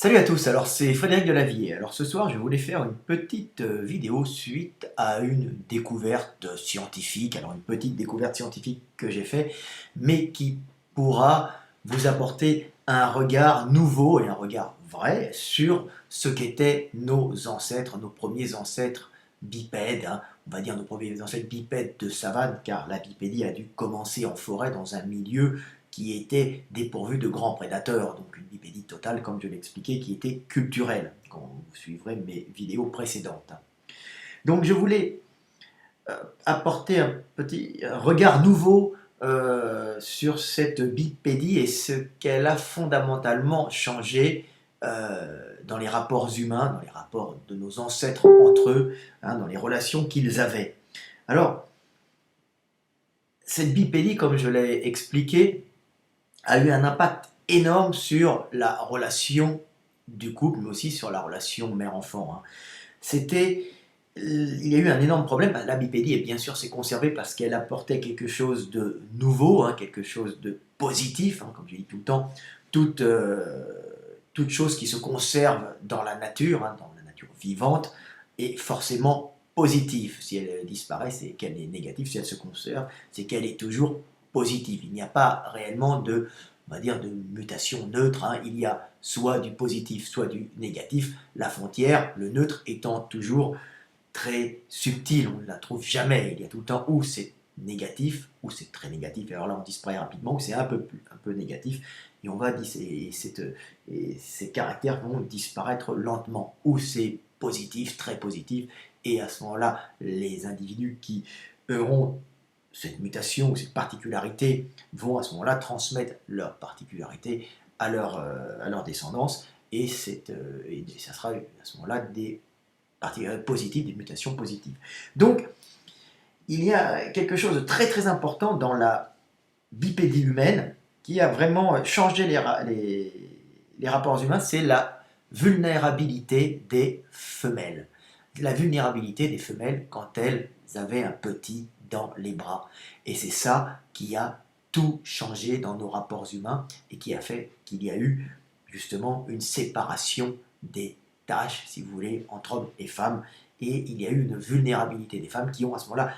Salut à tous, alors c'est Frédéric Delavier. Alors ce soir je voulais faire une petite vidéo suite à une découverte scientifique, alors une petite découverte scientifique que j'ai fait, mais qui pourra vous apporter un regard nouveau et un regard vrai sur ce qu'étaient nos ancêtres, nos premiers ancêtres bipèdes, hein. On va dire nos premiers ancêtres bipèdes de savane, car la bipédie a dû commencer en forêt dans un milieu qui était dépourvu de grands prédateurs, donc une bipédie totale, comme je l'expliquais, qui était culturelle, quand vous suivrez mes vidéos précédentes. Donc je voulais apporter un petit regard nouveau sur cette bipédie et ce qu'elle a fondamentalement changé dans les rapports humains, dans les rapports de nos ancêtres entre eux, hein, dans les relations qu'ils avaient. Alors, cette bipédie, comme je l'ai expliqué, a eu un impact énorme sur la relation du couple, mais aussi sur la relation mère-enfant, hein. Il y a eu un énorme problème. La bipédie, et bien sûr, s'est conservée parce qu'elle apportait quelque chose de nouveau, hein, quelque chose de positif, hein, comme je dis tout le temps. Toute, toute chose qui se conserve dans la nature, hein, dans la nature vivante, est forcément positive. Si elle disparaît, c'est qu'elle est négative. Si elle se conserve, c'est qu'elle est toujours positive. Il n'y a pas réellement de, on va dire, de mutation neutre, hein. Il y a soit du positif, soit du négatif. La frontière, le neutre étant toujours très subtile, on ne la trouve jamais. Il y a tout le temps où c'est négatif, où c'est très négatif, et alors là on disparaît rapidement, où c'est un peu négatif, et on va et ces caractères vont disparaître lentement, où c'est positif, très positif, et à ce moment-là, les individus qui auront cette mutation ou cette particularité vont à ce moment-là transmettre leur particularité à leur descendance, et ça sera à ce moment-là des positives, des mutations positives. Donc, il y a quelque chose de très très important dans la bipédie humaine qui a vraiment changé les rapports humains, c'est la vulnérabilité des femelles. La vulnérabilité des femelles quand elles avaient un petit dans les bras. Et c'est ça qui a tout changé dans nos rapports humains et qui a fait qu'il y a eu justement une séparation des tâches, si vous voulez, entre hommes et femmes. Et il y a eu une vulnérabilité des femmes qui ont à ce moment-là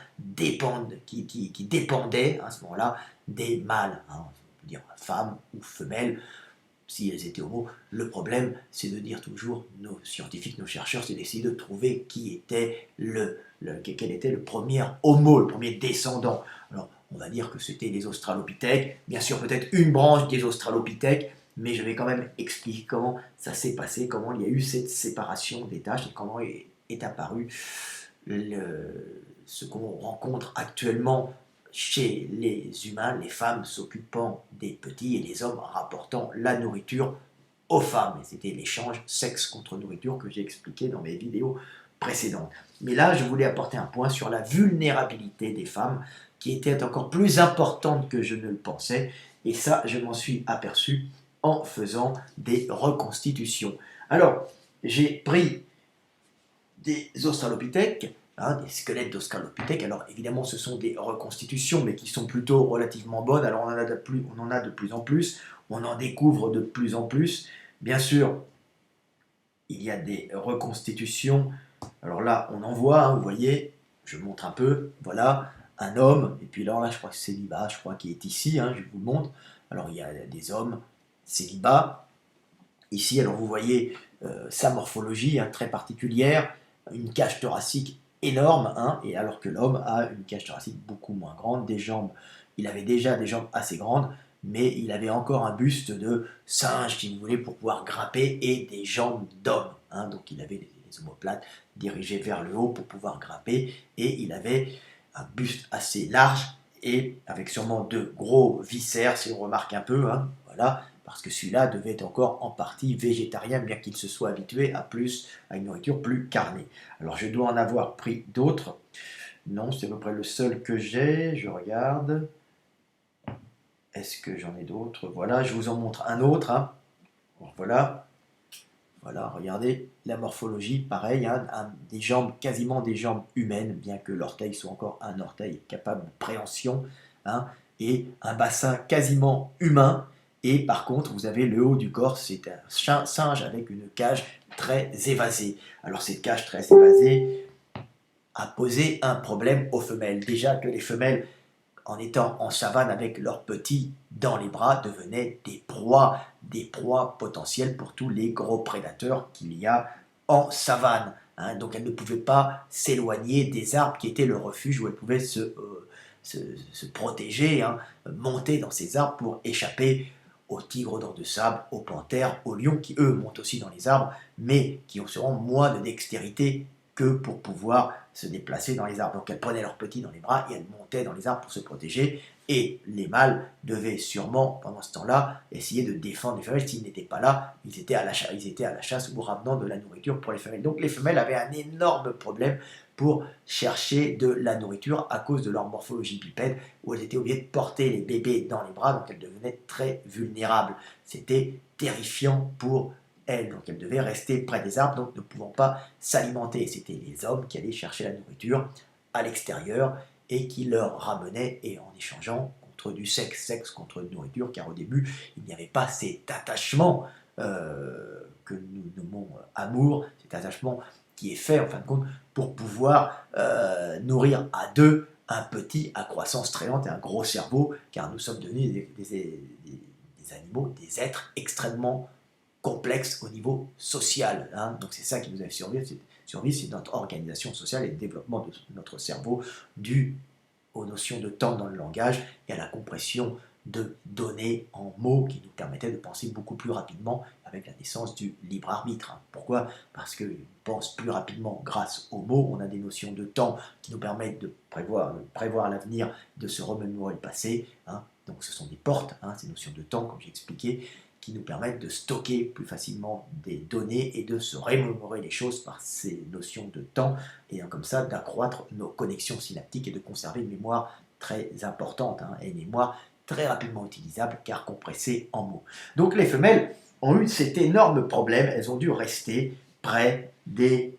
qui dépendaient à ce moment-là des mâles, hein, on peut dire femmes ou femelles, si elles étaient homo. Le problème, c'est de dire toujours, nos scientifiques, nos chercheurs, c'est d'essayer de trouver quel était le premier homo, le premier descendant. Alors, on va dire que c'était les australopithèques, bien sûr peut-être une branche des australopithèques, mais je vais quand même expliquer comment ça s'est passé, comment il y a eu cette séparation des tâches et comment est apparu ce qu'on rencontre actuellement chez les humains, les femmes s'occupant des petits et les hommes rapportant la nourriture aux femmes. Et c'était l'échange sexe contre nourriture que j'ai expliqué dans mes vidéos précédentes. Mais là, je voulais apporter un point sur la vulnérabilité des femmes qui était encore plus importante que je ne le pensais. Et ça, je m'en suis aperçu en faisant des reconstitutions. Alors, j'ai pris des australopithèques, hein, des squelettes d'australopithèques. Alors évidemment, ce sont des reconstitutions, mais qui sont plutôt relativement bonnes. Alors on en a de plus en plus, on en découvre de plus en plus. Bien sûr, il y a des reconstitutions. Alors là, on en voit, hein, vous voyez, je montre un peu, voilà, un homme, et puis là, je crois que c'est Célibat, je crois qu'il est ici, hein, je vous le montre. Alors il y a des hommes, Célibat, ici, alors vous voyez sa morphologie, hein, très particulière, une cage thoracique énorme, hein, et alors que l'homme a une cage thoracique beaucoup moins grande, des jambes, il avait déjà des jambes assez grandes, mais il avait encore un buste de singe, si vous voulez, pour pouvoir grimper, et des jambes d'homme, hein, donc il avait des omoplates dirigées vers le haut pour pouvoir grimper, et il avait un buste assez large, et avec sûrement de gros viscères, si on remarque un peu, hein, voilà, parce que celui-là devait être encore en partie végétarien, bien qu'il se soit habitué à une nourriture plus carnée. Alors je dois en avoir pris d'autres. Non, c'est à peu près le seul que j'ai. Je regarde. Est-ce que j'en ai d'autres? Voilà, je vous en montre un autre, hein. Voilà. Voilà, regardez la morphologie, pareil, hein, des jambes, quasiment des jambes humaines, bien que l'orteil soit encore un orteil capable de préhension, hein, et un bassin quasiment humain, Et par contre, vous avez le haut du corps, c'est un singe avec une cage très évasée. Alors cette cage très évasée a posé un problème aux femelles. Déjà que les femelles, en étant en savane avec leurs petits dans les bras, devenaient des proies potentielles pour tous les gros prédateurs qu'il y a en savane. Hein. Donc elles ne pouvaient pas s'éloigner des arbres qui étaient le refuge où elles pouvaient se protéger, hein, monter dans ces arbres pour échapper aux tigres aux dents de sable, aux panthères, aux lions qui eux montent aussi dans les arbres, mais qui auront moins de dextérité que pour pouvoir se déplacer dans les arbres. Donc elles prenaient leurs petits dans les bras et elles montaient dans les arbres pour se protéger. Et les mâles devaient sûrement, pendant ce temps-là, essayer de défendre les femelles. S'ils n'étaient pas là, ils étaient à la chasse ou ramenant de la nourriture pour les femelles. Donc les femelles avaient un énorme problème pour chercher de la nourriture à cause de leur morphologie bipède, où elles étaient obligées de porter les bébés dans les bras, donc elles devenaient très vulnérables. C'était terrifiant pour elles, donc elles devaient rester près des arbres, donc ne pouvant pas s'alimenter. C'était les hommes qui allaient chercher la nourriture à l'extérieur et qui leur ramenaient, et en échangeant contre du sexe contre une nourriture, car au début, il n'y avait pas cet attachement que nous nommons amour, cet attachement qui est fait en fin de compte pour pouvoir nourrir à deux un petit à croissance très lente et un gros cerveau, car nous sommes devenus des animaux, des êtres extrêmement complexes au niveau social. Hein. Donc c'est ça qui nous a survécu, c'est notre organisation sociale et le développement de notre cerveau dû aux notions de temps dans le langage et à la compression de données en mots qui nous permettaient de penser beaucoup plus rapidement avec la naissance du libre arbitre. Hein. Pourquoi? Parce qu'on pense plus rapidement grâce aux mots, on a des notions de temps qui nous permettent de prévoir l'avenir, de se remémorer le passé. Hein. Donc ce sont des portes, hein, ces notions de temps, comme j'ai expliqué, qui nous permettent de stocker plus facilement des données et de se remémorer les choses par ces notions de temps, et comme ça d'accroître nos connexions synaptiques et de conserver une mémoire très importante, hein, et une mémoire très rapidement utilisable car compressée en mots. Donc les femelles ont eu cet énorme problème, elles ont dû rester près des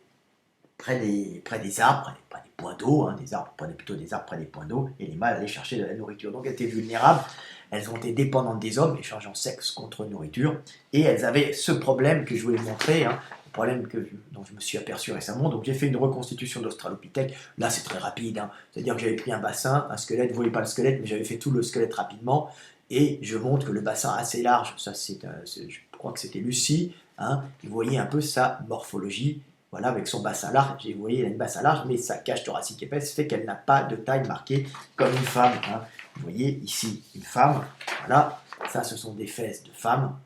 arbres, près des points d'eau, hein, des arbres, prenaient plutôt des arbres près des points d'eau, et les mâles allaient chercher de la nourriture. Donc elles étaient vulnérables, elles ont été dépendantes des hommes, échangeant sexe contre nourriture, et elles avaient ce problème que je voulais montrer, hein, le problème dont je me suis aperçu récemment. Donc j'ai fait une reconstitution d'Australopithèque, là c'est très rapide, hein, c'est-à-dire que j'avais pris un bassin, un squelette, vous ne voyez pas le squelette, mais j'avais fait tout le squelette rapidement, et je montre que le bassin assez large, ça je crois que c'était Lucie, hein, vous voyez un peu sa morphologie. Voilà, avec son bassin large, vous voyez, elle a une bassin large, mais sa cage thoracique épaisse fait qu'elle n'a pas de taille marquée comme une femme. Hein. Vous voyez ici une femme, voilà, ça ce sont des fesses de femme,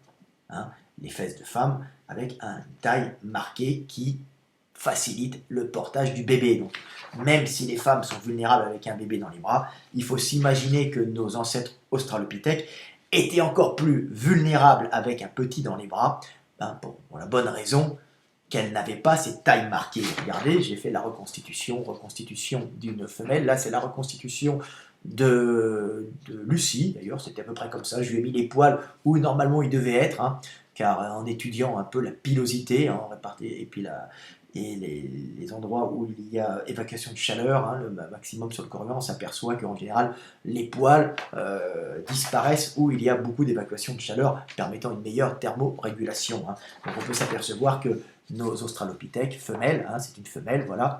hein, les fesses de femme avec une taille marquée qui facilite le portage du bébé. Donc, même si les femmes sont vulnérables avec un bébé dans les bras, il faut s'imaginer que nos ancêtres australopithèques étaient encore plus vulnérables avec un petit dans les bras, hein, pour la bonne raison qu'elle n'avait pas cette taille marquée. Regardez, j'ai fait la reconstitution d'une femelle. Là, c'est la reconstitution de Lucie. D'ailleurs, c'était à peu près comme ça. Je lui ai mis les poils où normalement ils devaient être, hein, car en étudiant un peu la pilosité, hein, et puis les endroits où il y a évacuation de chaleur, hein, le maximum sur le corps humain, on s'aperçoit qu'en général, les poils disparaissent où il y a beaucoup d'évacuation de chaleur, permettant une meilleure thermorégulation. Hein. Donc on peut s'apercevoir que nos australopithèques femelles, hein, c'est une femelle, voilà,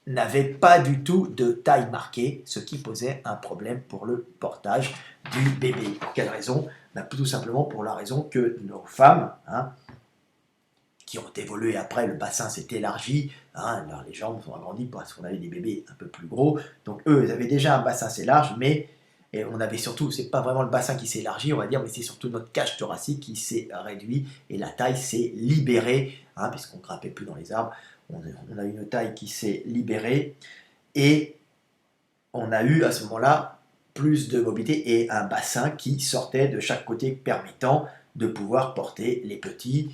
n'avaient pas du tout de taille marquée, ce qui posait un problème pour le portage du bébé. Pour quelle raison? Tout simplement pour la raison que nos femmes, hein, qui ont évolué après, le bassin s'est élargi, hein, les jambes sont agrandies parce qu'on avait des bébés un peu plus gros, donc eux, ils avaient déjà un bassin assez large, mais et on avait surtout, c'est pas vraiment le bassin qui s'est élargi, on va dire, mais c'est surtout notre cage thoracique qui s'est réduit et la taille s'est libérée, hein, puisqu'on ne grimpait plus dans les arbres. On a eu une taille qui s'est libérée et on a eu à ce moment-là plus de mobilité et un bassin qui sortait de chaque côté permettant de pouvoir porter les petits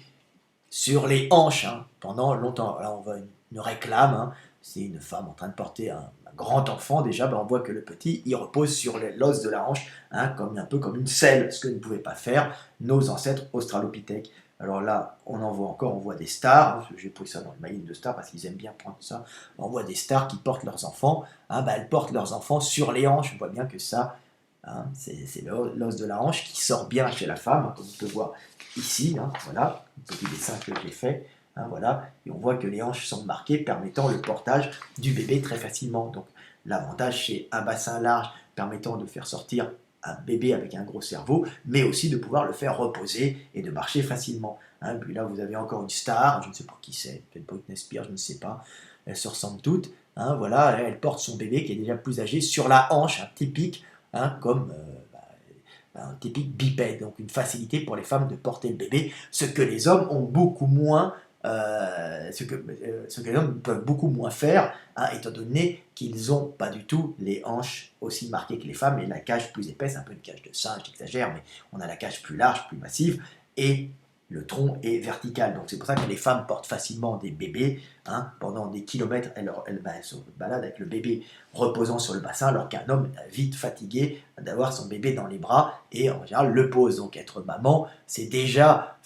sur les hanches, hein, pendant longtemps. Là, on voit une réclame, hein, c'est une femme en train de porter un grand enfant. Déjà, on voit que le petit, il repose sur l'os de la hanche, hein, un peu comme une selle, ce que ne pouvaient pas faire nos ancêtres australopithèques. Alors là, on en voit encore, on voit des stars, hein, j'ai pris ça dans le magazine de stars parce qu'ils aiment bien prendre ça, on voit des stars qui portent leurs enfants, hein, elles portent leurs enfants sur les hanches, on voit bien que ça hein, c'est l'os de la hanche qui sort bien chez la femme, hein, comme on peut voir ici, hein, voilà, un petit dessin que j'ai fait, hein, voilà, et on voit que les hanches sont marquées, permettant le portage du bébé très facilement. Donc l'avantage, c'est un bassin large permettant de faire sortir un bébé avec un gros cerveau, mais aussi de pouvoir le faire reposer et de marcher facilement. Hein. Puis là, vous avez encore une star, je ne sais pas qui c'est, peut-être Britney Spears, je ne sais pas, elles se ressemblent toutes. Hein, voilà, elle porte son bébé qui est déjà plus âgé sur la hanche, hein, typique, hein, comme un typique bipède, donc une facilité pour les femmes de porter le bébé, ce que les hommes ont beaucoup moins, ce que les hommes peuvent beaucoup moins faire, hein, étant donné qu'ils n'ont pas du tout les hanches aussi marquées que les femmes et la cage plus épaisse, un peu une cage de singe, j'exagère, mais on a la cage plus large, plus massive, et le tronc est vertical. Donc c'est pour ça que les femmes portent facilement des bébés, hein, pendant des kilomètres, elles se baladent avec le bébé reposant sur le bassin, alors qu'un homme vite fatigué d'avoir son bébé dans les bras et en général le pose. Donc être maman, c'est déjà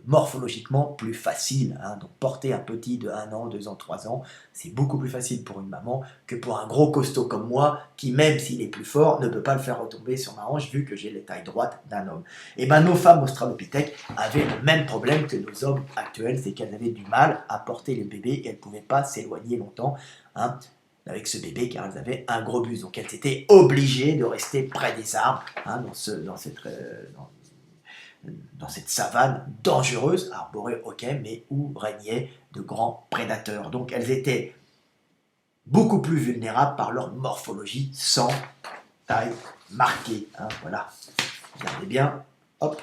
morphologiquement plus facile. Hein. Donc porter un petit de 1 an, 2 ans, 3 ans, c'est beaucoup plus facile pour une maman que pour un gros costaud comme moi, qui même s'il est plus fort, ne peut pas le faire retomber sur ma hanche vu que j'ai les tailles droites d'un homme. Et bien nos femmes australopithèques avaient le même problème que nos hommes actuels, c'est qu'elles avaient du mal à porter le bébé et elles ne pouvaient pas s'éloigner longtemps, hein, avec ce bébé, car elles avaient un gros bus. Donc elles étaient obligées de rester près des arbres, hein, dans cette savane dangereuse, arborée, ok, mais où régnaient de grands prédateurs. Donc elles étaient beaucoup plus vulnérables par leur morphologie sans taille marquée. Hein, voilà, regardez bien, hop,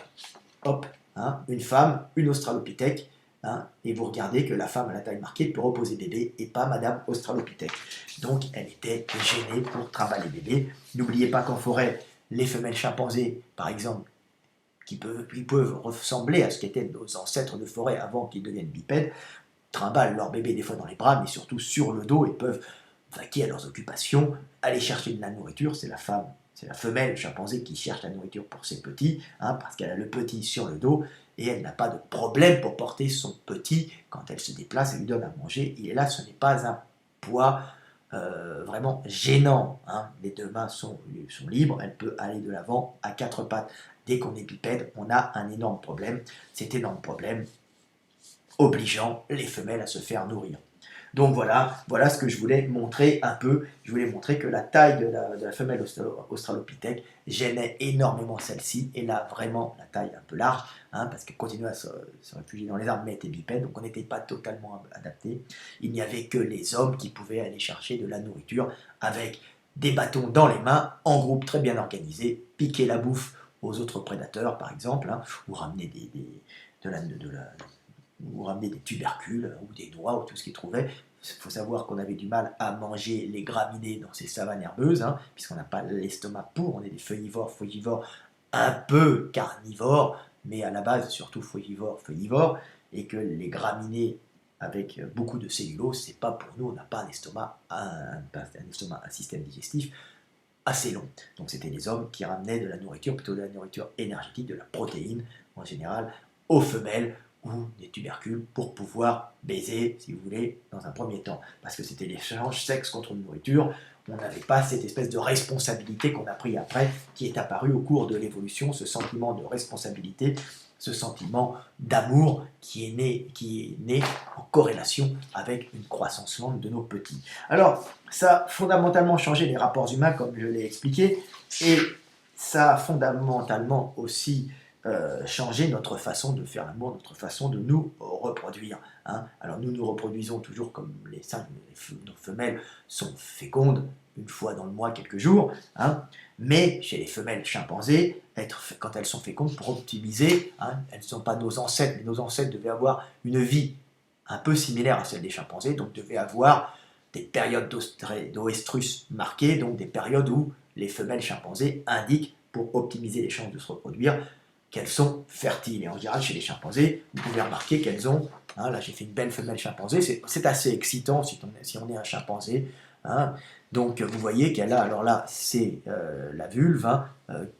hop, hein, une femme, une australopithèque, hein, et vous regardez que la femme à la taille marquée peut reposer bébé et pas Madame Australopithèque. Donc elle était gênée pour trimballer bébé. N'oubliez pas qu'en forêt, les femelles chimpanzés, par exemple, qui peuvent ressembler à ce qu'étaient nos ancêtres de forêt avant qu'ils deviennent bipèdes, trimballent leur bébé des fois dans les bras, mais surtout sur le dos, et peuvent vaquer à leurs occupations, aller chercher de la nourriture. C'est la femme, c'est la femelle chimpanzé qui cherche la nourriture pour ses petits, hein, parce qu'elle a le petit sur le dos, et elle n'a pas de problème pour porter son petit quand elle se déplace et lui donne à manger. Il est là, ce n'est pas un poids vraiment gênant. Hein. Les deux mains sont libres, elle peut aller de l'avant à quatre pattes. Dès qu'on est bipède, on a un énorme problème. Cet énorme problème obligeant les femelles à se faire nourrir. Donc voilà ce que je voulais montrer un peu. Je voulais montrer que la taille de la femelle australopithèque gênait énormément celle-ci, et là vraiment la taille un peu large, hein, parce qu'elle continuait à se réfugier dans les arbres, mais était bipède, donc on n'était pas totalement adapté. Il n'y avait que les hommes qui pouvaient aller chercher de la nourriture avec des bâtons dans les mains, en groupe très bien organisé, piquer la bouffe aux autres prédateurs par exemple, hein, ou ramener ou ramener des tubercules ou des noix ou tout ce qu'ils trouvaient. Il faut savoir qu'on avait du mal à manger les graminées dans ces savanes herbeuses, hein, puisqu'on n'a pas l'estomac pour, on est des frugivores un peu carnivores, mais à la base surtout frugivores, et que les graminées avec beaucoup de cellulose, c'est pas pour nous, on n'a pas un estomac, un système digestif assez long. Donc c'était les hommes qui ramenaient de la nourriture, plutôt de la nourriture énergétique, de la protéine en général, aux femelles, ou des tubercules pour pouvoir baiser, si vous voulez, dans un premier temps. Parce que c'était l'échange sexe contre nourriture. On n'avait pas cette espèce de responsabilité qu'on a pris après, qui est apparu au cours de l'évolution, ce sentiment de responsabilité, ce sentiment d'amour qui est né en corrélation avec une croissance lente de nos petits. Alors, ça a fondamentalement changé les rapports humains, comme je l'ai expliqué, et ça a fondamentalement aussi changer notre façon de faire l'amour, notre façon de nous reproduire. Hein. Alors nous nous reproduisons toujours comme nos femelles sont fécondes une fois dans le mois, quelques jours, hein. Mais chez les femelles chimpanzés, quand elles sont fécondes, pour optimiser, hein, elles ne sont pas nos ancêtres, mais nos ancêtres devaient avoir une vie un peu similaire à celle des chimpanzés, donc devaient avoir des périodes d'oestrus marquées, donc des périodes où les femelles chimpanzés indiquent, pour optimiser les chances de se reproduire, qu'elles sont fertiles. Et en général, chez les chimpanzés, vous pouvez remarquer qu'elles ont, hein, là j'ai fait une belle femelle chimpanzé, c'est assez excitant si on est un chimpanzé. Hein. Donc vous voyez qu'elle a, alors là c'est la vulve, hein,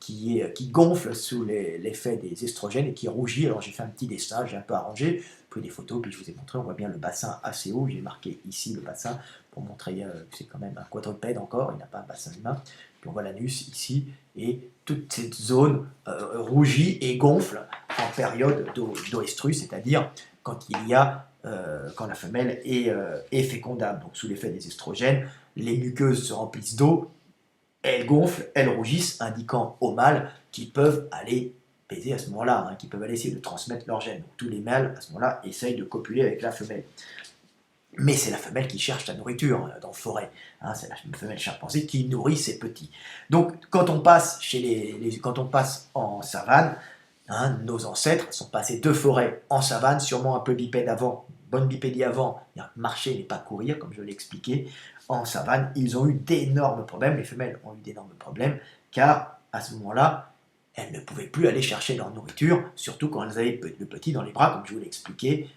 qui gonfle sous l'effet des estrogènes et qui rougit. Alors j'ai fait un petit dessin, j'ai un peu arrangé, pris des photos, puis je vous ai montré, on voit bien le bassin assez haut, j'ai marqué ici le bassin pour montrer que c'est quand même un quadrupède encore, il n'a pas un bassin humain. Puis on voit l'anus ici, et toute cette zone rougit et gonfle en période d'oestrus, c'est-à-dire quand quand la femelle est fécondable. Donc sous l'effet des estrogènes, les muqueuses se remplissent d'eau, elles gonflent, elles rougissent, indiquant aux mâles qu'ils peuvent aller baiser à ce moment-là, qu'ils peuvent aller essayer de transmettre leur gène. Donc tous les mâles, à ce moment-là, essayent de copuler avec la femelle. Mais c'est la femelle qui cherche la nourriture dans la forêt. C'est la femelle chimpanzé qui nourrit ses petits. Donc, quand on passe, quand on passe en savane, nos ancêtres sont passés de forêt en savane, sûrement un peu bipède avant, bonne bipédie avant, marcher mais pas courir, comme je l'ai expliqué. En savane, ils ont eu d'énormes problèmes, les femelles ont eu d'énormes problèmes, car à ce moment-là, elles ne pouvaient plus aller chercher leur nourriture, surtout quand elles avaient le petit dans les bras, comme je vous l'ai expliqué.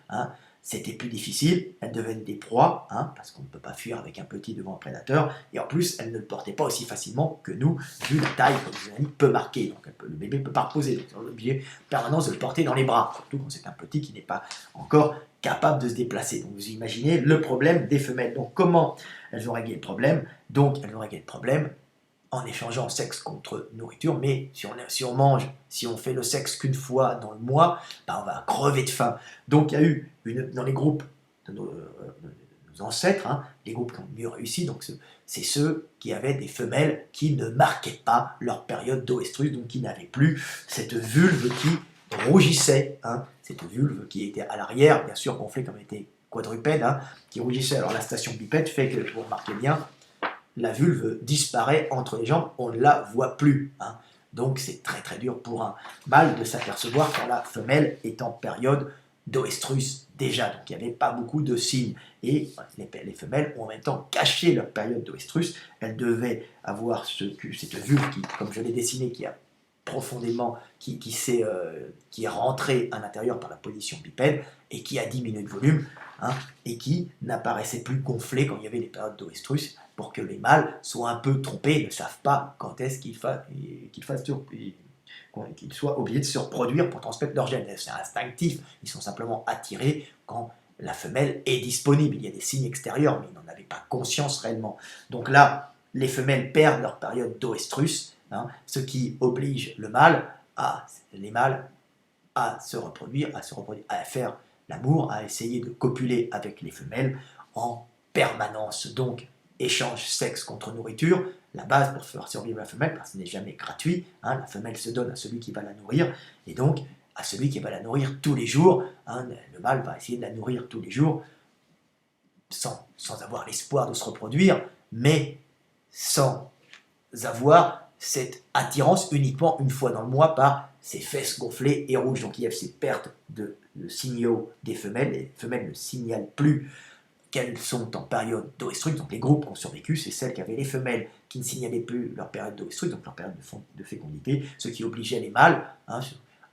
C'était plus difficile, elles deviennent des proies, parce qu'on ne peut pas fuir avec un petit devant un prédateur, et en plus, elles ne le portaient pas aussi facilement que nous, vu la taille, comme je vous ai dit, peu marquée, donc le bébé ne peut pas reposer, donc on est obligé en permanence de le porter dans les bras, surtout quand c'est un petit qui n'est pas encore capable de se déplacer. Donc vous imaginez le problème des femelles. Donc comment elles ont réglé le problème? Donc elles ont réglé le problème en échangeant sexe contre nourriture, mais si on mange, si on fait le sexe qu'une fois dans le mois, on va crever de faim. Donc il y a eu, dans les groupes de nos ancêtres, les groupes qui ont mieux réussi, donc c'est ceux qui avaient des femelles qui ne marquaient pas leur période d'oestrus, donc qui n'avaient plus cette vulve qui rougissait, cette vulve qui était à l'arrière, bien sûr gonflée comme elle était quadrupède, qui rougissait. Alors la station bipède fait que, vous remarquez bien, la vulve disparaît entre les jambes, on ne la voit plus. Donc c'est très très dur pour un mâle de s'apercevoir quand la femelle est en période d'oestrus déjà. Donc il n'y avait pas beaucoup de signes. Et les femelles ont en même temps caché leur période d'oestrus. Elles devaient avoir cette vulve qui, comme je l'ai dessiné, qui a profondément, qui est rentrée à l'intérieur par la position bipède et qui a diminué de volume, et qui n'apparaissait plus gonflée quand il y avait des périodes d'oestrus, pour que les mâles soient un peu trompés, ne savent pas quand est-ce qu'ils soient obligés de se reproduire pour transmettre leur gène. C'est instinctif, ils sont simplement attirés quand la femelle est disponible. Il y a des signes extérieurs, mais ils n'en avaient pas conscience réellement. Donc là, les femelles perdent leur période d'oestrus, ce qui oblige les mâles à se reproduire, à faire l'amour, à essayer de copuler avec les femelles en permanence. Donc, échange sexe contre nourriture, la base pour faire survivre la femelle, parce que ce n'est jamais gratuit, la femelle se donne à celui qui va la nourrir, et donc à celui qui va la nourrir tous les jours, le mâle va essayer de la nourrir tous les jours, sans avoir l'espoir de se reproduire, mais sans avoir cette attirance uniquement une fois dans le mois par ses fesses gonflées et rouges. Donc il y a ces pertes de signaux des femelles, les femelles ne signalent plus qu'elles sont en période d'oestrus. Donc les groupes qui ont survécu, c'est celles qui avaient les femelles qui ne signalaient plus leur période d'oestrus, donc leur période de fécondité, ce qui obligeait les mâles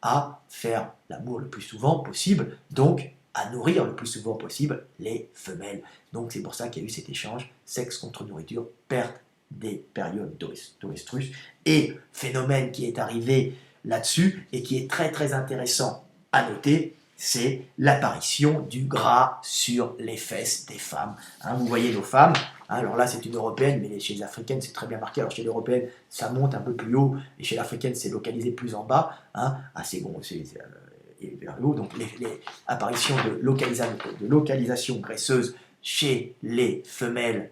à faire l'amour le plus souvent possible, donc à nourrir le plus souvent possible les femelles. Donc c'est pour ça qu'il y a eu cet échange sexe contre nourriture, perte des périodes d'oestrus, et phénomène qui est arrivé là-dessus et qui est très très intéressant à noter, c'est l'apparition du gras sur les fesses des femmes. Vous voyez nos femmes, alors là c'est une européenne, mais chez les africaines c'est très bien marqué. Alors chez l'européenne ça monte un peu plus haut, et chez l'africaine c'est localisé plus en bas, assez bon, c'est vers le haut. Donc les apparitions de localisation graisseuse chez les femelles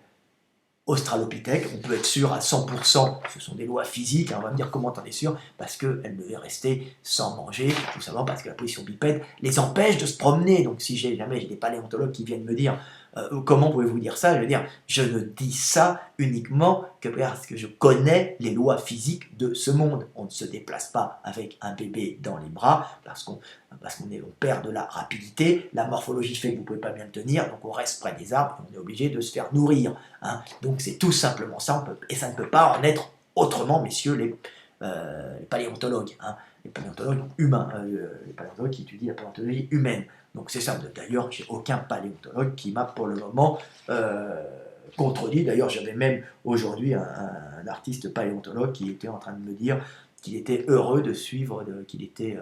australopithèques, on peut être sûr à 100%, ce sont des lois physiques, on va me dire comment t'en es sûr, parce qu'elles devaient rester sans manger, tout simplement parce que la position bipède les empêche de se promener. Donc si jamais j'ai des paléontologues qui viennent me dire comment pouvez-vous dire ça, je veux dire, je ne dis ça uniquement que parce que je connais les lois physiques de ce monde. On ne se déplace pas avec un bébé dans les bras parce qu'on perd de la rapidité, la morphologie fait que vous ne pouvez pas bien le tenir, donc on reste près des arbres et on est obligé de se faire nourrir. Donc c'est tout simplement ça, et ça ne peut pas en être autrement, messieurs les paléontologues, les paléontologues humains, les paléontologues qui étudient la paléontologie humaine. Donc c'est ça. D'ailleurs, j'ai aucun paléontologue qui m'a pour le moment contredit. D'ailleurs, j'avais même aujourd'hui un artiste paléontologue qui était en train de me dire qu'il était heureux de suivre, qu'il était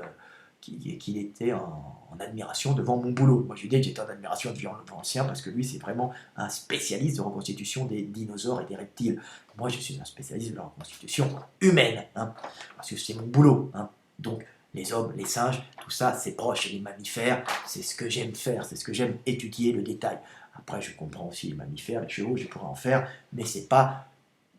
qu'il était en admiration devant mon boulot. Moi, je lui dis que j'étais en admiration devant l'ancien parce que lui, c'est vraiment un spécialiste de reconstitution des dinosaures et des reptiles. Moi, je suis un spécialiste de la reconstitution humaine, hein, parce que c'est mon boulot. Hein. Donc, les hommes, les singes, tout ça, c'est proche. Et les mammifères, c'est ce que j'aime faire, c'est ce que j'aime étudier, le détail. Après, je comprends aussi les mammifères, les chevaux, je pourrais en faire, mais c'est pas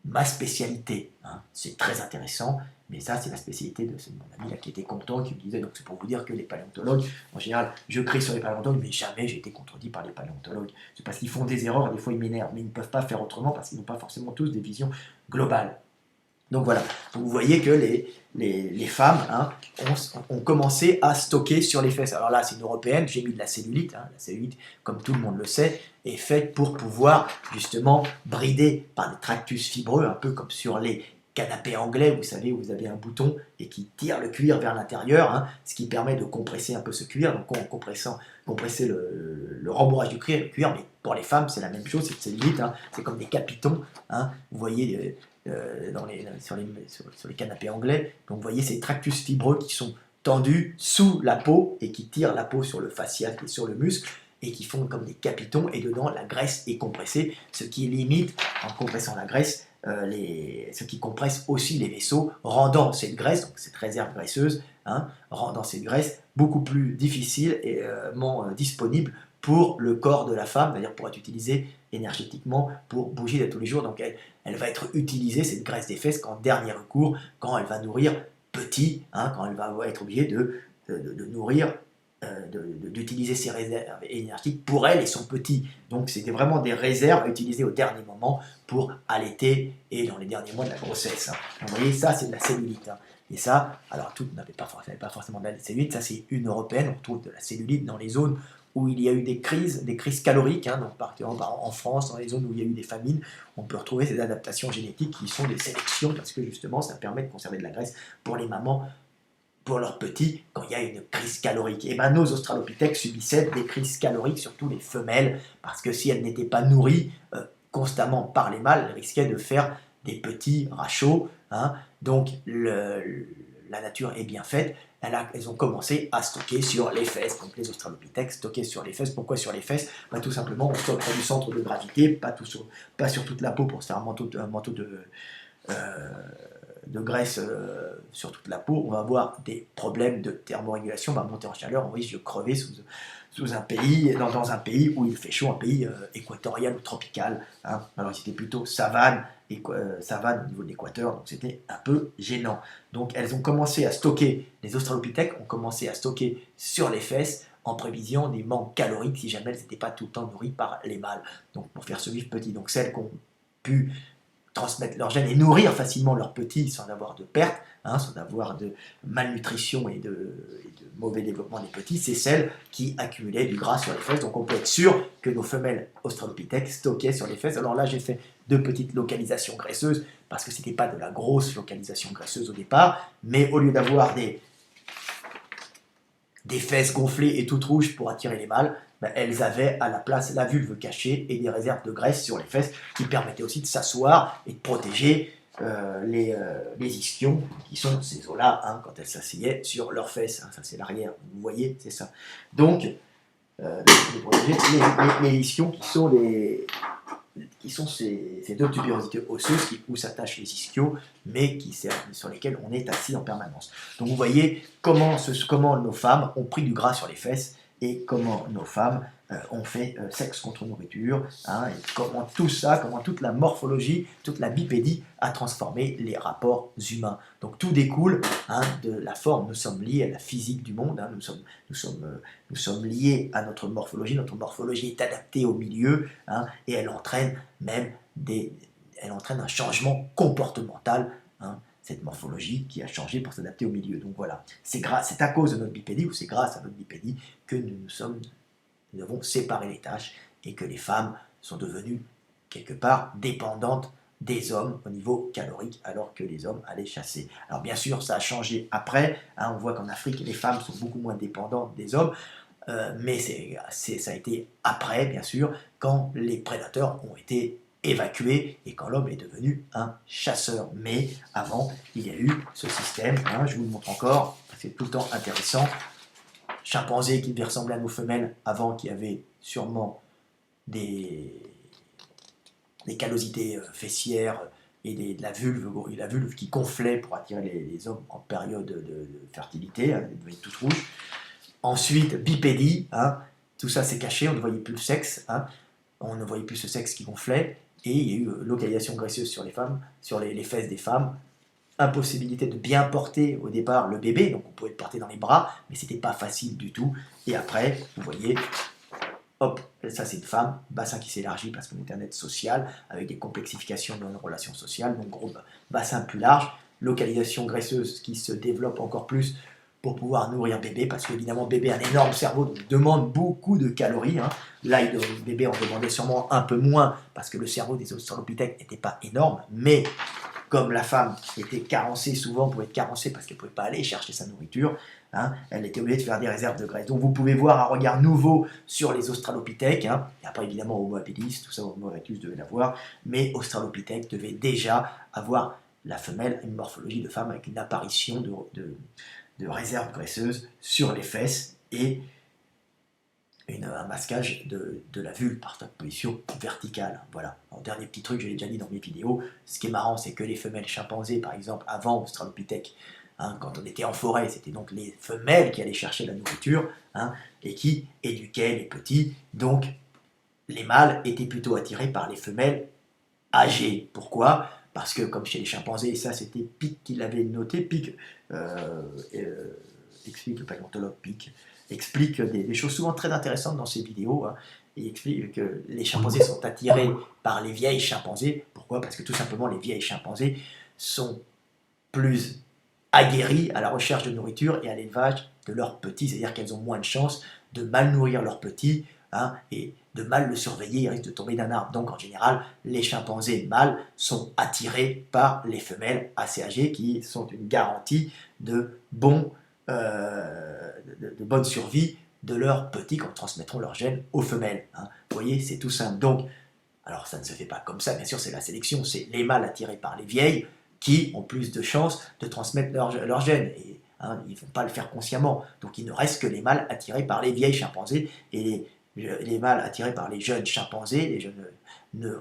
ma spécialité. Hein. C'est très intéressant, mais ça, c'est la spécialité de mon ami là, qui était content, qui me disait, donc c'est pour vous dire que les paléontologues, en général, je crie sur les paléontologues, mais jamais j'ai été contredit par les paléontologues. C'est parce qu'ils font des erreurs, des fois ils m'énervent, mais ils ne peuvent pas faire autrement parce qu'ils n'ont pas forcément tous des visions globales. Donc voilà, vous voyez que les femmes hein, ont commencé à stocker sur les fesses. Alors là, c'est une européenne, j'ai mis de la cellulite. Hein. La cellulite, comme tout le monde le sait, est faite pour pouvoir justement brider par des tractus fibreux, un peu comme sur les canapés anglais, vous savez, où vous avez un bouton et qui tire le cuir vers l'intérieur, hein, ce qui permet de compresser un peu ce cuir. Donc en compresser le rembourrage du cuir, mais pour les femmes, c'est la même chose, cette cellulite, hein, c'est comme des capitons. Hein, vous voyez sur les canapés anglais. Donc vous voyez ces tractus fibreux qui sont tendus sous la peau et qui tirent la peau sur le fascia et sur le muscle et qui font comme des capitons et dedans la graisse est compressée, ce qui limite en compressant la graisse, ce qui compresse aussi les vaisseaux, rendant cette graisse, donc cette réserve graisseuse, hein, rendant cette graisse beaucoup plus difficile et disponible pour le corps de la femme, c'est-à-dire pour être utilisée énergétiquement pour bouger de tous les jours. Donc elle va être utilisée, cette graisse des fesses, qu'en dernier recours, quand elle va nourrir petit, hein, quand elle va être obligée de nourrir, d'utiliser ses réserves énergétiques pour elle et son petit. Donc c'était vraiment des réserves à utiliser au dernier moment pour allaiter et dans les derniers mois de la grossesse. Hein. Donc, vous voyez, ça c'est de la cellulite. Hein. Et ça, alors toutes n'avaient pas forcément de la cellulite, ça c'est une européenne, on trouve de la cellulite dans les zones où il y a eu des crises caloriques, hein, donc par exemple en France, dans les zones où il y a eu des famines, on peut retrouver ces adaptations génétiques qui sont des sélections parce que justement ça permet de conserver de la graisse pour les mamans, pour leurs petits, quand il y a une crise calorique. Et bien nos australopithèques subissaient des crises caloriques, surtout les femelles, parce que si elles n'étaient pas nourries constamment par les mâles, elles risquaient de faire des petits rats chauds. Hein. Donc la nature est bien faite. Elles ont commencé à stocker sur les fesses. Donc les australopithèques stockaient sur les fesses. Pourquoi sur les fesses? Tout simplement, on stocke du centre de gravité, pas sur toute la peau pour se faire un manteau de graisse sur toute la peau. On va avoir des problèmes de thermorégulation, on va monter en chaleur, on risque de crever dans un pays où il fait chaud, un pays équatorial ou tropical. Hein. Alors c'était plutôt savane au niveau de l'équateur, donc c'était un peu gênant. Donc elles ont commencé à stocker, les australopithèques ont commencé à stocker sur les fesses en prévision des manques caloriques si jamais elles n'étaient pas tout le temps nourries par les mâles. Donc pour faire survivre petit. Donc celles qui ont pu transmettre leurs gènes et nourrir facilement leurs petits sans avoir de perte, hein, sans avoir de malnutrition et de mauvais développement des petits, c'est celles qui accumulaient du gras sur les fesses. Donc on peut être sûr que nos femelles australopithèques stockaient sur les fesses. Alors là, j'ai fait 2 petites localisations graisseuses parce que ce n'était pas de la grosse localisation graisseuse au départ, mais au lieu d'avoir des fesses gonflées et toutes rouges pour attirer les mâles, elles avaient à la place la vulve cachée et des réserves de graisse sur les fesses qui permettaient aussi de s'asseoir et de protéger les ischions, qui sont ces os-là, hein, quand elles s'asseyaient sur leurs fesses. Hein, ça c'est l'arrière, vous voyez, c'est ça. Donc, de protéger les ischions qui sont ces 2 tubérosités osseuses où s'attachent les ischios, mais sur lesquelles on est assis en permanence. Donc vous voyez comment nos femmes ont pris du gras sur les fesses et comment nos femmes ont fait sexe contre nourriture, hein, et comment tout ça, comment toute la morphologie, toute la bipédie a transformé les rapports humains. Donc tout découle hein, de la forme, nous sommes liés à la physique du monde, hein, nous sommes liés à notre morphologie est adaptée au milieu, hein, et elle entraîne même un changement comportemental, hein, cette morphologie qui a changé pour s'adapter au milieu. Donc voilà, c'est à cause de notre bipédie, ou c'est grâce à notre bipédie que nous avons séparé les tâches et que les femmes sont devenues quelque part dépendantes des hommes au niveau calorique alors que les hommes allaient chasser. Alors bien sûr, ça a changé après, hein, on voit qu'en Afrique, les femmes sont beaucoup moins dépendantes des hommes, mais ça a été après, bien sûr, quand les prédateurs ont été évacué et quand l'homme est devenu un chasseur. Mais avant, il y a eu ce système, hein, je vous le montre encore, c'est tout le temps intéressant, chimpanzés qui devaient ressembler à nos femelles avant, qui avaient sûrement des, des callosités fessières et de la vulve qui gonflait pour attirer les hommes en période de fertilité, hein, ils devenaient toutes rouges. Ensuite, bipédie, hein, tout ça s'est caché, on ne voyait plus le sexe, hein, on ne voyait plus ce sexe qui gonflait, et il y a eu localisation graisseuse sur les femmes, sur les fesses des femmes, impossibilité de bien porter au départ le bébé, donc on pouvait le porter dans les bras, mais c'était pas facile du tout, et après, vous voyez, hop, ça c'est une femme, bassin qui s'élargit parce qu'on est un être social, avec des complexifications dans nos relations sociales, donc gros bassin plus large, localisation graisseuse qui se développe encore plus pour pouvoir nourrir bébé, parce qu'évidemment bébé a un énorme cerveau, donc demande beaucoup de calories, hein. Là, bébé en demandait sûrement un peu moins, parce que le cerveau des australopithèques n'était pas énorme, mais comme la femme était carencée, souvent pour être carencée parce qu'elle ne pouvait pas aller chercher sa nourriture, hein, elle était obligée de faire des réserves de graisse. Donc vous pouvez voir un regard nouveau sur les australopithèques, hein, et après évidemment Homo habilis, tout ça Homo erectus devait l'avoir, mais australopithèques devait déjà avoir la femelle, une morphologie de femme avec une apparition de réserves graisseuses sur les fesses et un masquage de la vulve par cette position verticale. Voilà. En dernier petit truc, je l'ai déjà dit dans mes vidéos, ce qui est marrant, c'est que les femelles chimpanzés, par exemple, avant Australopithèque, hein, quand on était en forêt, c'était donc les femelles qui allaient chercher la nourriture, hein, et qui éduquaient les petits. Donc, les mâles étaient plutôt attirés par les femelles âgées. Pourquoi? Parce que, comme chez les chimpanzés, et ça c'était Pic qui l'avait noté, Pic explique, le paléontologue Pic, explique des choses souvent très intéressantes dans ses vidéos. Hein. Il explique que les chimpanzés sont attirés par les vieilles chimpanzés. Pourquoi? Parce que tout simplement les vieilles chimpanzés sont plus aguerries à la recherche de nourriture et à l'élevage de leurs petits, c'est-à-dire qu'elles ont moins de chances de mal nourrir leurs petits, hein, et de mal le surveiller, ils risquent de tomber d'un arbre. Donc en général, les chimpanzés mâles sont attirés par les femelles assez âgées qui sont une garantie de bonne survie de leurs petits quand ils transmettront leurs gènes aux femelles. Hein. Vous voyez, c'est tout simple. Donc, alors ça ne se fait pas comme ça, bien sûr, c'est la sélection, c'est les mâles attirés par les vieilles qui ont plus de chances de transmettre leurs gènes. Et, hein, ils ne vont pas le faire consciemment. Donc il ne reste que les mâles attirés par les vieilles chimpanzés et les mâles attirés par les jeunes chimpanzés, les jeunes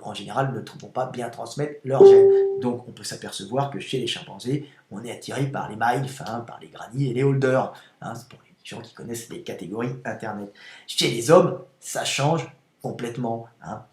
en général ne vont pas bien transmettre leurs gènes. Donc on peut s'apercevoir que chez les chimpanzés, on est attiré par les MILF, hein, par les granny et les holders. Hein, c'est pour les gens qui connaissent les catégories internet. Chez les hommes, ça change complètement. Hein.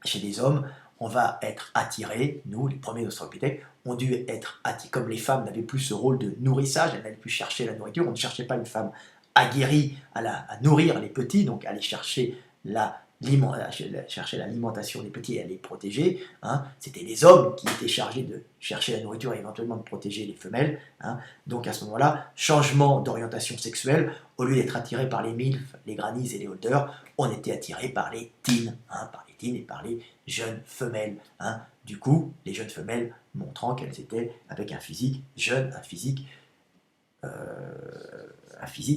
Chez les hommes, on va être attiré, nous, les premiers australopithèques, ont dû être attirés. Comme les femmes n'avaient plus ce rôle de nourrissage, elles n'avaient plus chercher la nourriture, on ne cherchait pas une femme aguerrie à nourrir les petits, donc à aller chercher l'alimentation des petits et à les protéger. Hein. C'était les hommes qui étaient chargés de chercher la nourriture et éventuellement de protéger les femelles. Hein. Donc à ce moment-là, changement d'orientation sexuelle, au lieu d'être attiré par les MILF, les grannies et les holders, on était attiré par les teens, hein, et par les jeunes femelles. Hein. Du coup, les jeunes femelles montrant qu'elles étaient avec un physique jeune, un physique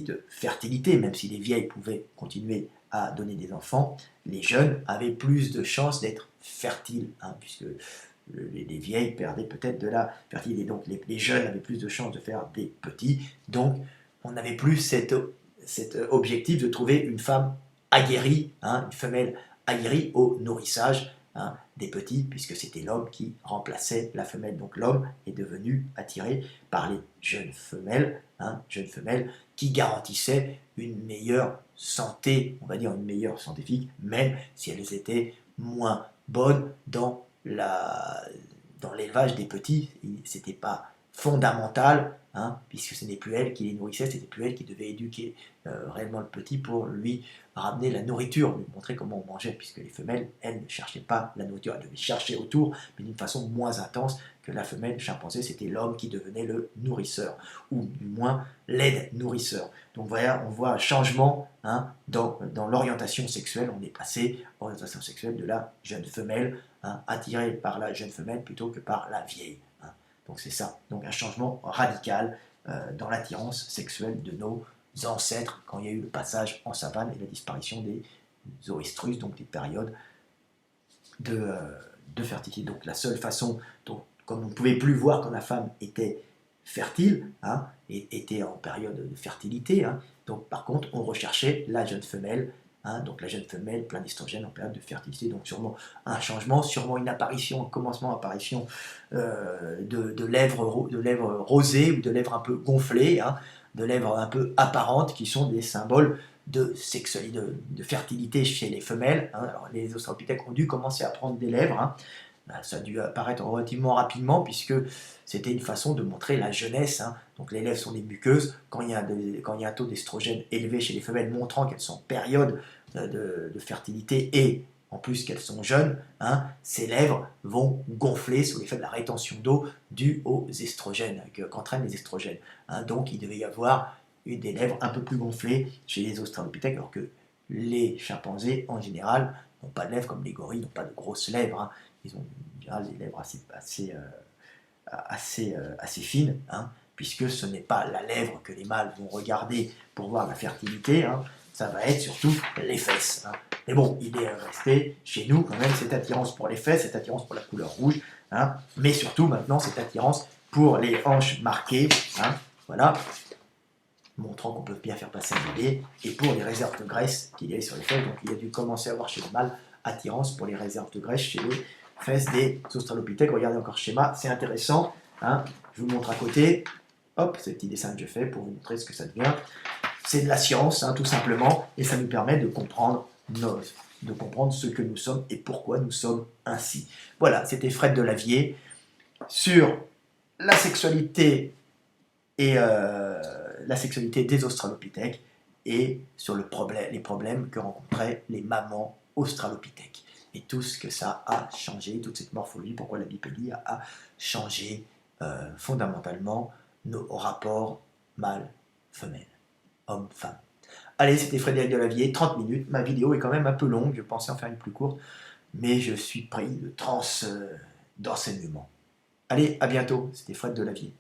de fertilité, même si les vieilles pouvaient continuer à donner des enfants, les jeunes avaient plus de chances d'être fertiles, hein, puisque les vieilles perdaient peut-être de la fertilité. Donc les jeunes avaient plus de chances de faire des petits. Donc on n'avait plus cet objectif de trouver une femme aguerrie, hein, une femelle aguerrie au nourrissage, hein, des petits, puisque c'était l'homme qui remplaçait la femelle. Donc l'homme est devenu attiré par les jeunes femelles qui garantissaient une meilleure santé, on va dire une meilleure santé physique, même si elles étaient moins bonnes dans l'élevage des petits. C'était pas fondamental, hein, puisque ce n'est plus elle qui les nourrissait, c'était plus elle qui devait éduquer réellement le petit pour lui ramener la nourriture, lui montrer comment on mangeait, puisque les femelles, elles ne cherchaient pas la nourriture, elles devaient chercher autour, mais d'une façon moins intense que la femelle chimpanzé, c'était l'homme qui devenait le nourrisseur, ou du moins l'aide nourrisseur. Donc voilà, on voit un changement, hein, dans l'orientation sexuelle, on est passé orientation sexuelle de la jeune femelle, hein, attirée par la jeune femelle plutôt que par la vieille. Hein. Donc c'est ça, donc un changement radical dans l'attirance sexuelle de nos ancêtres quand il y a eu le passage en savane et la disparition des zooestrus, donc des périodes de fertilité. Donc la seule façon, donc, comme on ne pouvait plus voir quand la femme était fertiles, hein, et étaient en période de fertilité. Hein. Donc par contre, on recherchait la jeune femelle, hein, donc la jeune femelle plein d'estrogène en période de fertilité. Donc sûrement un changement, sûrement une apparition, un commencement, apparition de lèvres rosées ou de lèvres un peu gonflées, hein, de lèvres un peu apparentes qui sont des symboles de sexualité, de fertilité chez les femelles. Hein. Alors, les australopithèques ont dû commencer à prendre des lèvres. Hein. Ça a dû apparaître relativement rapidement puisque c'était une façon de montrer la jeunesse. Hein. Donc les lèvres sont des muqueuses. Quand il y a un taux d'estrogène élevé chez les femelles montrant qu'elles sont en période de fertilité et en plus qu'elles sont jeunes, hein, ces lèvres vont gonfler sous l'effet de la rétention d'eau due aux estrogènes, qu'entraînent les estrogènes. Hein. Donc il devait y avoir des lèvres un peu plus gonflées chez les australopithèques, alors que les chimpanzés en général n'ont pas de lèvres comme les gorilles n'ont pas de grosses lèvres. Hein. Ils ont en général des lèvres assez fines, hein, puisque ce n'est pas la lèvre que les mâles vont regarder pour voir la fertilité, hein, ça va être surtout les fesses. Hein. Mais bon, il est resté chez nous quand même cette attirance pour les fesses, cette attirance pour la couleur rouge, hein, mais surtout maintenant cette attirance pour les hanches marquées, hein, voilà, montrant qu'on peut bien faire passer un bébé, et pour les réserves de graisse qu'il y avait sur les fesses. Donc il a dû commencer à avoir chez le mâle attirance pour les réserves de graisse chez les fesses des australopithèques. Regardez encore le schéma, c'est intéressant. Hein. Je vous montre à côté. Hop, ce petit dessin que je fais pour vous montrer ce que ça devient. C'est de la science, hein, tout simplement, et ça nous permet de comprendre ce que nous sommes et pourquoi nous sommes ainsi. Voilà, c'était Fred Delavier sur la sexualité et la sexualité des australopithèques et sur les problèmes que rencontraient les mamans australopithèques. Et tout ce que ça a changé, toute cette morphologie, pourquoi la bipédie a changé fondamentalement nos rapports mâle-femelle, homme-femme. Allez, c'était Frédéric Delavier, 30 minutes. Ma vidéo est quand même un peu longue, je pensais en faire une plus courte, mais je suis pris de transe d'enseignement. Allez, à bientôt, c'était Fred Delavier.